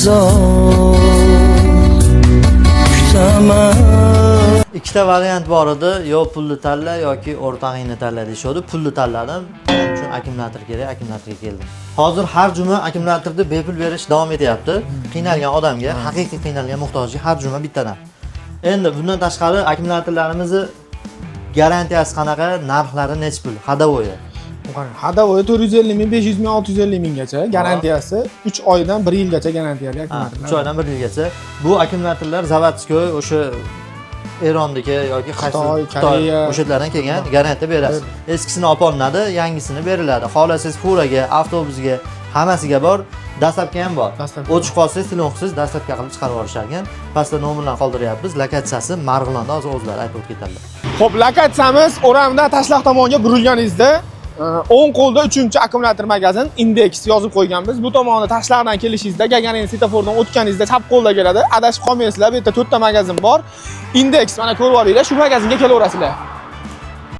uzoq kutaman. Ikkita variant bor edi, yo pulli tanla yoki o'rtog'ingni tanla deyshodi. Pulli tanladim. Shuning uchun akkumulyator kerak, akkumulyatorga keldim. Hozir har juma akkumulyatorni bepul berish davom etyapti. Qiynalgan odamga, haqiqiy qiynalgan muhtojga har juma bittadan. Endi bundan tashqari akkumulyatorlarimizni garantiyasi qanaqa, narxlari necha pul? Hadovoyi. Hadovoyi 450 ming, 500 ming, 650 minggacha, garantiyasi 3 oydan 1 yilgacha garantiyali akkumulyatorlar. 3 oydan 1 yilgacha. Bu akkumulyatorlar zavodskoy o'sha Erondagi yoki Xitoy, Xitoy Koreya o'shalardan kelgan garantiya berasiz. Eskisini olib olinadi, yangisini beriladi. Xohlasangiz furaga, avtobusga, hammasiga bor. Dastlabki ham bor. O'chiq qolsangiz telefon qilsangiz dastlabki qilib chiqarib yuborishar ekan. Pastda nomerlarni qoldiryapmiz. Lokatsiyasi Marg'ilonda, hozir o'zlari aytib ketadilar. Xo'p, lokatsiyamiz O'ramdan Tashloq tomonga burilganingizda o'ng qo'lda 3-akkumulyator magazin Index yozib qo'yganmiz. Bu tomonda Tashloqdan kelishingizda, Gagarin svetofordan o'tganingizda chap qo'lda keladi. Adashib qolmaysizlar. Bu yerda 4 ta magazin bor. Index mana ko'rib olinglar, shu magazinga kelaverasizlar.